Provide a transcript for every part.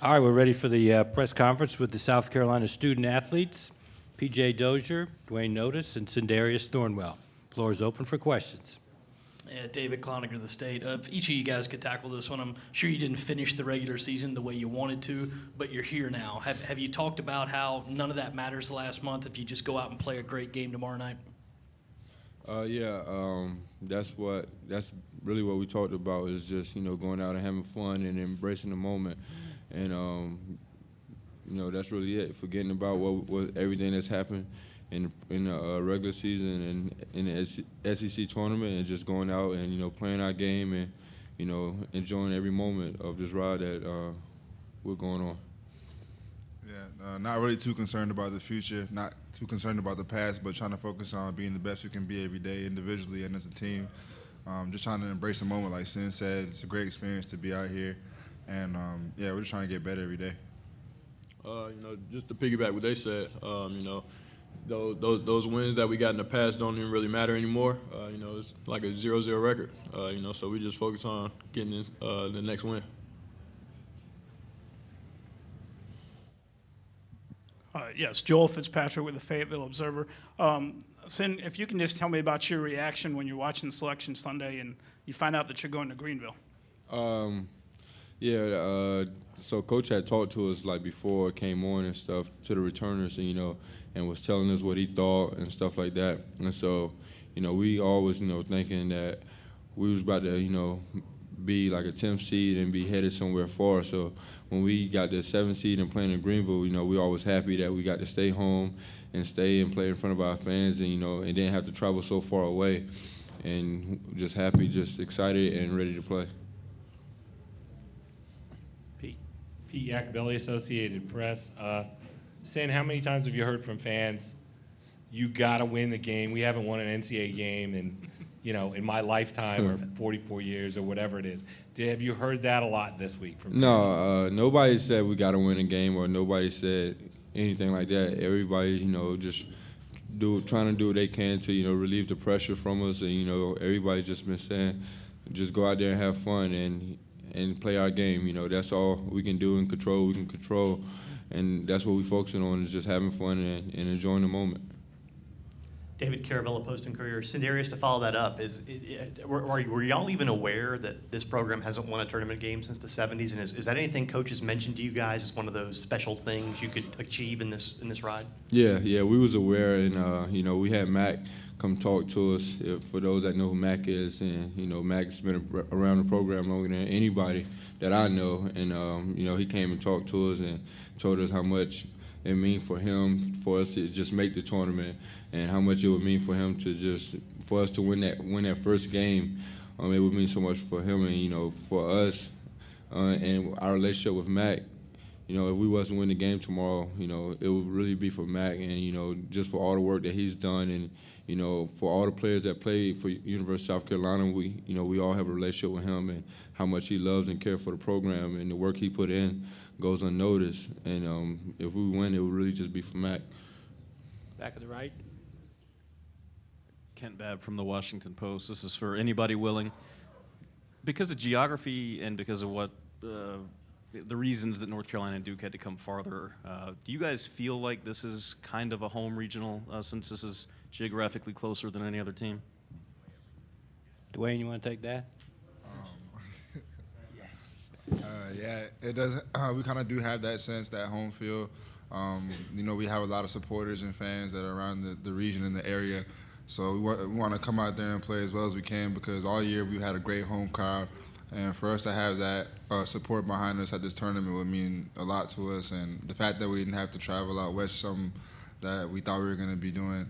All right, we're ready for the press conference with the South Carolina student athletes, P.J. Dozier, Dwayne Notice, and Sindarius Thornwell. Floor is open for questions. Yeah, David Cloninger of the State. If each of you guys could tackle this one, I'm sure you didn't finish the regular season the way you wanted to, but you're here now. Have you talked about how none of that matters the last month if you just go out and play a great game tomorrow night? That's really what we talked about, is just, going out and having fun and embracing the moment. And, that's really it, forgetting about what everything that's happened in the regular season and in the SEC tournament, and just going out and, playing our game and, enjoying every moment of this ride that we're going on. Yeah, not really too concerned about the future, not too concerned about the past, but trying to focus on being the best we can be every day individually and as a team. Just trying to embrace the moment, like Sin said. It's a great experience to be out here. And, we're just trying to get better every day. Just to piggyback what they said, those wins that we got in the past don't even really matter anymore. It's like a 0-0 record, so we just focus on getting the next win. Yes, Joel Fitzpatrick with the Fayetteville Observer. Sin, if you can just tell me about your reaction when you're watching Selection Sunday and you find out that you're going to Greenville. So Coach had talked to us like before it came on and stuff, to the returners, and was telling us what he thought and stuff like that. And so, we always, thinking that we was about to, be like a 10th seed and be headed somewhere far. So when we got the 7th seed and playing in Greenville, we always happy that we got to stay home and stay and play in front of our fans, and and didn't have to travel so far away. And just happy, just excited and ready to play. Pete Iacobelli, Associated Press. Sin, how many times have you heard from fans, you got to win the game? We haven't won an NCAA game in my lifetime or 44 years or whatever it is. Have you heard that a lot this week from fans? No, nobody said we got to win a game, or nobody said anything like that. Everybody, just trying to do what they can to, relieve the pressure from us. And, everybody's just been saying, just go out there and have fun and play our game. That's all we can do and control. We can control. And that's what we're focusing on, is just having fun and enjoying the moment. David Carabella, Post and Courier. Sindarius, to follow that up, were y'all even aware that this program hasn't won a tournament game since the 70s? And is that anything coaches mentioned to you guys as one of those special things you could achieve in this ride? Yeah, we was aware, and we had Mac come talk to us. For those that know who Mac is, and Mac's been around the program longer than anybody that I know, and he came and talked to us and told us how much it means for him, for us to just make the tournament, and how much it would mean for him for us to win that first game. It would mean so much for him, and for us, and our relationship with Mac. If we wasn't win the game tomorrow, it would really be for Mac, and just for all the work that he's done, and for all the players that play for University of South Carolina. We all have a relationship with him, and how much he loves and cares for the program, and the work he put in goes unnoticed. And if we win, it would really just be for Mac. Back of the right. Kent Babb from the Washington Post. This is for anybody willing. Because of geography and because of what the reasons that North Carolina and Duke had to come farther, do you guys feel like this is kind of a home regional since this is geographically closer than any other team? Dwayne, you want to take that? Yes. It does. We kind of do have that sense, that home feel. We have a lot of supporters and fans that are around the region and the area. So we want to come out there and play as well as we can, because all year we've had a great home crowd. And for us to have that support behind us at this tournament would mean a lot to us. And the fact that we didn't have to travel out west, something that we thought we were going to be doing,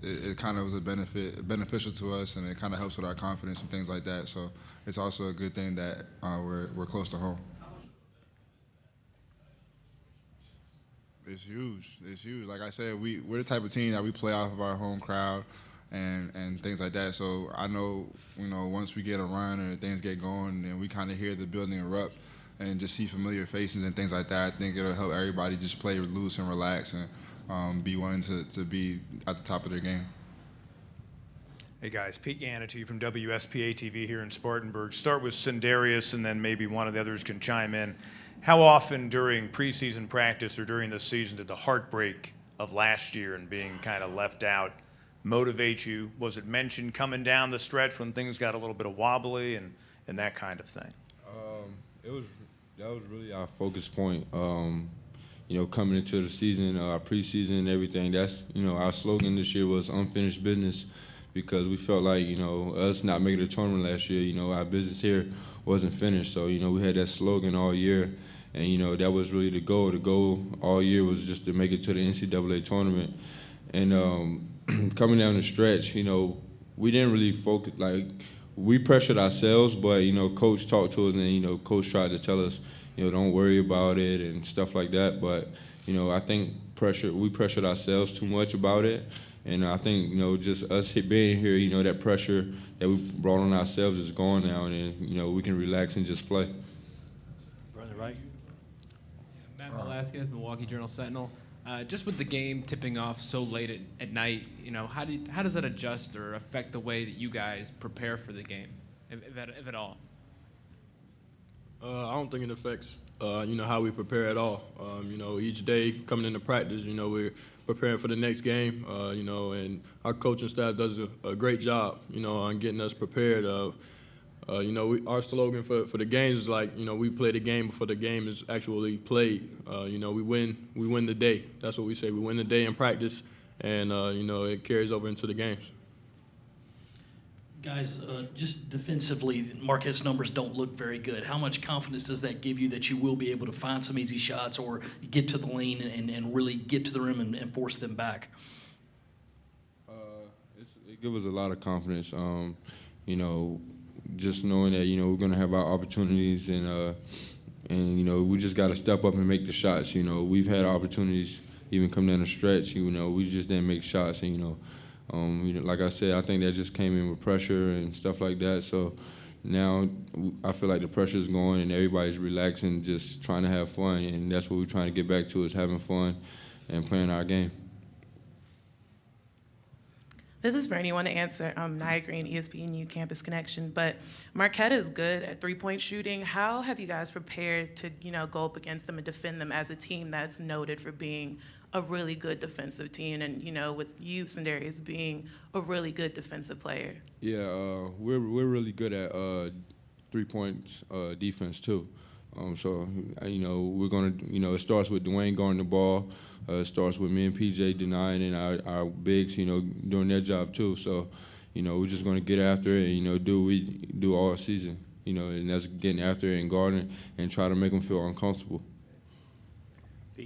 it kind of was beneficial to us, and it kind of helps with our confidence and things like that. So it's also a good thing that we're close to home. It's huge. It's huge. Like I said, we're the type of team that we play off of our home crowd and things like that. So I know, once we get a run or things get going and we kind of hear the building erupt and just see familiar faces and things like that, I think it'll help everybody just play loose and relax and be wanting to be at the top of their game. Hey guys, Pete Yanity from WSPA TV here in Spartanburg. Start with Sindarius, and then maybe one of the others can chime in. How often during preseason practice or during the season did the heartbreak of last year and being kind of left out motivate you? Was it mentioned coming down the stretch when things got a little bit of wobbly and that kind of thing? That was really our focus point. Coming into the season, our preseason and everything. That's our slogan this year was unfinished business, because we felt like us not making the tournament last year. Our business here wasn't finished. So we had that slogan all year, and that was really the goal. The goal all year was just to make it to the NCAA tournament. And coming down the stretch, we didn't really focus. Like, we pressured ourselves, but coach talked to us, and coach tried to tell us, don't worry about it and stuff like that. But I think we pressured ourselves too much about it, and I think just us being here, that pressure that we brought on ourselves is gone now, and we can relax and just play. Brother, right? Matt Velasquez, Milwaukee Journal-Sentinel. Just with the game tipping off so late at night, how does that adjust or affect the way that you guys prepare for the game, if at all? I don't think it affects, how we prepare at all. Each day coming into practice, we're preparing for the next game, and our coaching staff does a great job, on getting us prepared. Our slogan for the games is like, we play the game before the game is actually played. We win the day. That's what we say. We win the day in practice, and it carries over into the games. Guys, just defensively, Marquette's numbers don't look very good. How much confidence does that give you that you will be able to find some easy shots or get to the lane and really get to the rim and force them back? It gives us a lot of confidence. Just knowing that we're going to have our opportunities, and we just got to step up and make the shots. We've had opportunities even come down the stretch. We just didn't make shots, and like I said, I think that just came in with pressure and stuff like that. So now I feel like the pressure is going and everybody's relaxing, just trying to have fun, and that's what we're trying to get back to, is having fun and playing our game. This is for anyone to answer. Nia Green, ESPNU Campus Connection. But Marquette is good at three-point shooting. How have you guys prepared to, go up against them and defend them as a team that's noted for being a really good defensive team, and with you, Sindarius, being a really good defensive player? Yeah, we're really good at three-point defense too. So we're gonna it starts with Dwayne guarding the ball. It starts with me and PJ denying, and our bigs doing their job too. So we're just gonna get after it and do what we do all season. And that's getting after it and guarding and try to make them feel uncomfortable.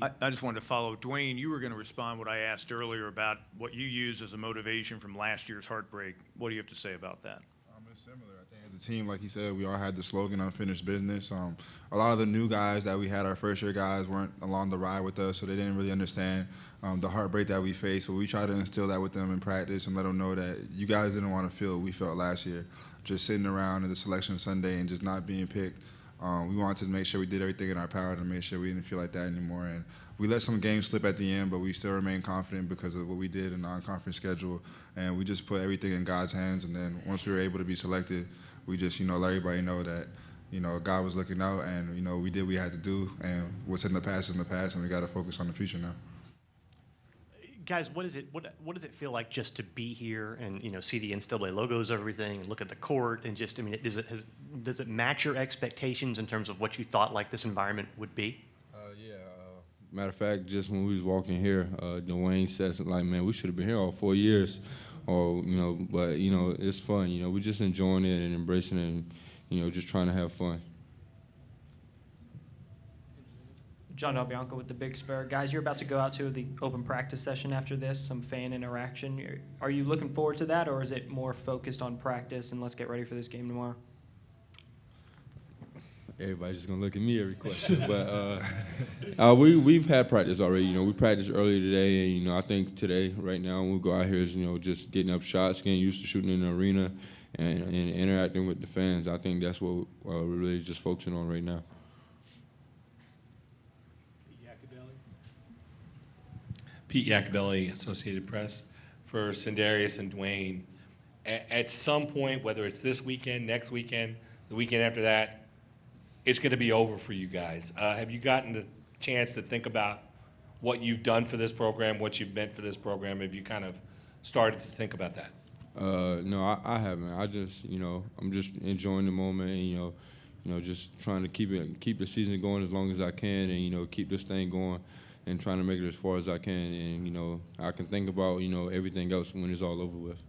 I just wanted to follow. Dwayne, you were going to respond what I asked earlier about what you used as a motivation from last year's heartbreak. What do you have to say about that? It's similar. I think as a team, like you said, we all had the slogan unfinished business. A lot of the new guys that we had, our first-year guys, weren't along the ride with us, so they didn't really understand the heartbreak that we faced. So we tried to instill that with them in practice and let them know that you guys didn't want to feel what we felt last year, just sitting around in the selection Sunday and just not being picked. We wanted to make sure we did everything in our power to make sure we didn't feel like that anymore. And we let some games slip at the end, but we still remain confident because of what we did in the non-conference schedule. And we just put everything in God's hands. And then once we were able to be selected, we just, let everybody know that, God was looking out, and, we did what we had to do. And what's in the past is in the past, and we got to focus on the future now. Guys, what does it feel like just to be here and see the NCAA logos of everything and look at the court and just does it match your expectations in terms of what you thought like this environment would be? Yeah. Matter of fact, just when we was walking here, Dwayne said something like, "Man, we should have been here all 4 years," or but it's fun. We're just enjoying it and embracing it, and just trying to have fun. John Del Bianco with the Big Spur. Guys, you're about to go out to the open practice session after this, some fan interaction. Are you looking forward to that, or is it more focused on practice and let's get ready for this game tomorrow? Everybody's just gonna look at me every question, but we've had practice already. We practiced earlier today, and I think today, right now, when we go out here, is just getting up shots, getting used to shooting in the arena, and interacting with the fans. I think that's what we're really just focusing on right now. Pete Iacobelli, Associated Press. For Sindarius and Dwayne, at some point, whether it's this weekend, next weekend, the weekend after that, it's going to be over for you guys. Have you gotten the chance to think about what you've done for this program, what you've meant for this program? Have you kind of started to think about that? No, I haven't. I just, I'm just enjoying the moment, and just trying to keep the season going as long as I can, and keep this thing going, and trying to make it as far as I can, and I can think about everything else when it's all over with.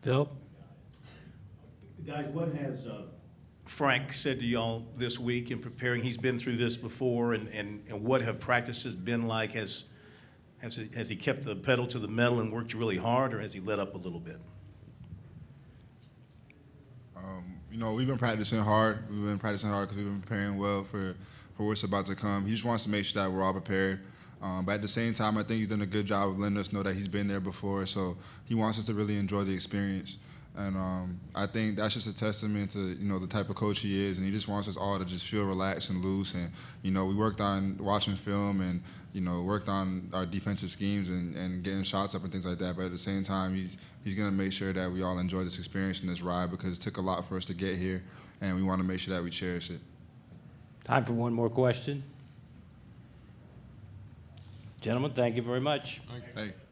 Phil? Guys, what has Frank said to y'all this week in preparing? He's been through this before, and what have practices been like? Has he kept the pedal to the metal and worked really hard, or has he let up a little bit? We've been practicing hard. We've been practicing hard because we've been preparing well for what's about to come. He just wants to make sure that we're all prepared. But at the same time, I think he's done a good job of letting us know that he's been there before. So he wants us to really enjoy the experience. And I think that's just a testament to, the type of coach he is. And he just wants us all to just feel relaxed and loose. And, we worked on watching film and, worked on our defensive schemes and getting shots up and things like that. But at the same time, he's going to make sure that we all enjoy this experience and this ride because it took a lot for us to get here. And we want to make sure that we cherish it. Time for one more question. Gentlemen, thank you very much. Thank you.